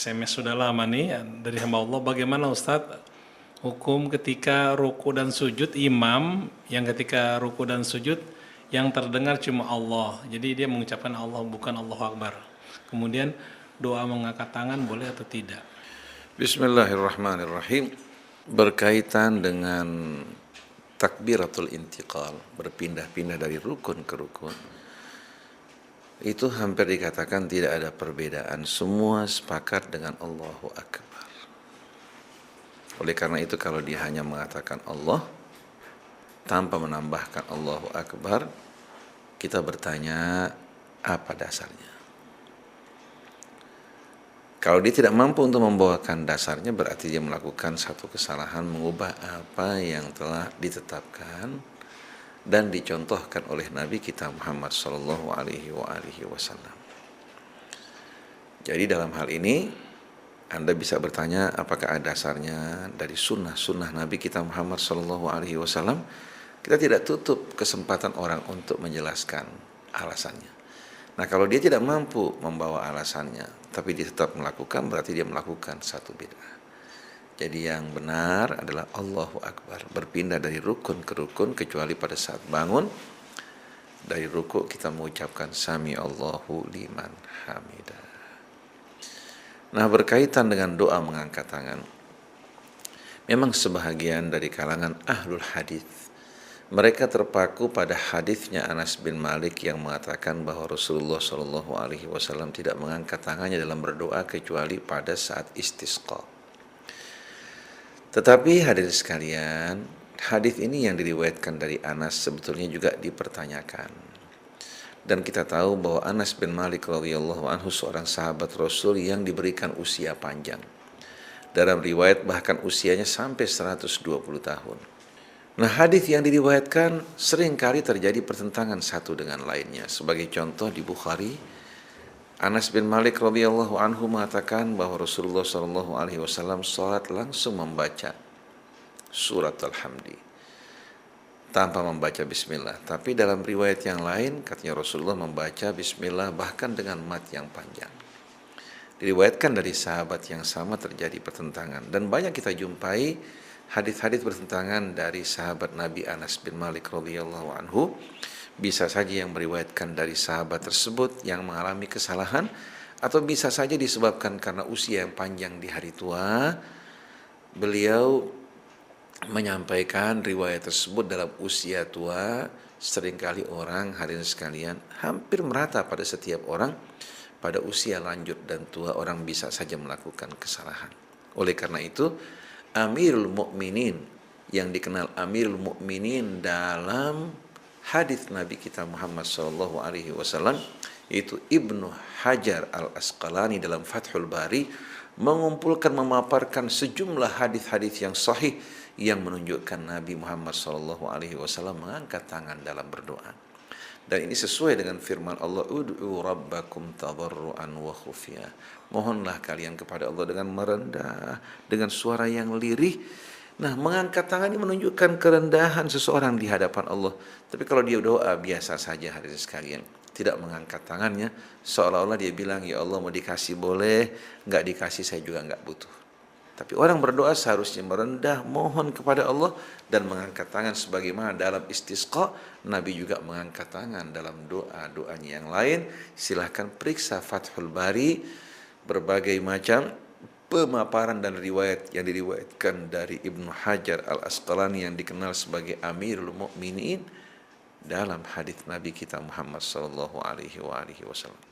SMS sudah lama nih dari hamba Allah. Bagaimana Ustadz hukum ketika ruku dan sujud imam yang ketika ruku dan sujud yang terdengar cuma Allah. Jadi dia mengucapkan Allah bukan Allahu Akbar. Kemudian doa mengangkat tangan boleh atau tidak? Bismillahirrahmanirrahim. Berkaitan dengan takbiratul intiqal, berpindah-pindah dari rukun ke rukun, itu hampir dikatakan tidak ada perbedaan, semua sepakat dengan Allahu Akbar. Oleh karena itu kalau dia hanya mengatakan Allah tanpa menambahkan Allahu Akbar, kita bertanya apa dasarnya? Kalau dia tidak mampu untuk membawakan dasarnya, berarti dia melakukan satu kesalahan, mengubah apa yang telah ditetapkan dan dicontohkan oleh Nabi kita Muhammad sallallahu alaihi wasallam. Jadi dalam hal ini Anda bisa bertanya apakah ada dasarnya dari sunnah Nabi kita Muhammad sallallahu alaihi wasallam. Kita tidak tutup kesempatan orang untuk menjelaskan alasannya. Nah, kalau dia tidak mampu membawa alasannya, tapi dia tetap melakukan, berarti dia melakukan satu bid'ah. Jadi yang benar adalah Allahu Akbar, berpindah dari rukun ke rukun, kecuali pada saat bangun dari rukuk kita mengucapkan Sami Allahu liman hamidah. Nah, berkaitan dengan doa mengangkat tangan, memang sebahagian dari kalangan ahlul hadis mereka terpaku pada hadisnya Anas bin Malik yang mengatakan bahwa Rasulullah Shallallahu Alaihi Wasallam tidak mengangkat tangannya dalam berdoa kecuali pada saat istisqa. Tetapi hadirin sekalian, hadis ini yang diriwayatkan dari Anas sebetulnya juga dipertanyakan. Dan kita tahu bahwa Anas bin Malik radhiyallahu anhu seorang sahabat Rasul yang diberikan usia panjang. Dalam riwayat bahkan usianya sampai 120 tahun. Nah, hadis yang diriwayatkan seringkali terjadi pertentangan satu dengan lainnya. Sebagai contoh di Bukhari, Anas bin Malik radhiyallahu anhu mengatakan bahwa Rasulullah sallallahu alaihi wasallam salat langsung membaca surat Al-Hamdi tanpa membaca bismillah. Tapi dalam riwayat yang lain katanya Rasulullah membaca bismillah bahkan dengan mat yang panjang. Diriwayatkan dari sahabat yang sama terjadi pertentangan dan banyak kita jumpai hadis-hadis bertentangan dari sahabat Nabi Anas bin Malik radhiyallahu anhu. Bisa saja yang meriwayatkan dari sahabat tersebut yang mengalami kesalahan, atau bisa saja disebabkan karena usia yang panjang di hari tua. Beliau menyampaikan riwayat tersebut dalam usia tua. Seringkali orang, hadirin sekalian, hampir merata pada setiap orang pada usia lanjut dan tua orang bisa saja melakukan kesalahan. Oleh karena itu Amirul Mukminin yang dikenal Amirul Mukminin dalam hadis Nabi kita Muhammad sallallahu alaihi wasallam yaitu Ibnu Hajar Al-Asqalani dalam Fathul Bari mengumpulkan memaparkan sejumlah hadis-hadis yang sahih yang menunjukkan Nabi Muhammad sallallahu alaihi wasallam mengangkat tangan dalam berdoa. Dan ini sesuai dengan firman Allah, ud'u rabbakum tadarruan wa khufya. Mohonlah kalian kepada Allah dengan merendah, dengan suara yang lirih. Nah, mengangkat tangan ini menunjukkan kerendahan seseorang di hadapan Allah. Tapi kalau dia doa biasa saja hadirin sekalian, tidak mengangkat tangannya, seolah-olah dia bilang, ya Allah mau dikasih boleh, enggak dikasih saya juga enggak butuh. Tapi orang berdoa seharusnya merendah, mohon kepada Allah dan mengangkat tangan sebagaimana dalam istisqa. Nabi juga mengangkat tangan dalam doa-doanya yang lain. Silahkan periksa Fathul Bari, berbagai macam pemaparan dan riwayat yang diriwayatkan dari Ibnu Hajar Al-Asqalani yang dikenal sebagai Amirul Mukminin dalam hadis Nabi kita Muhammad sallallahu alaihi wasallam.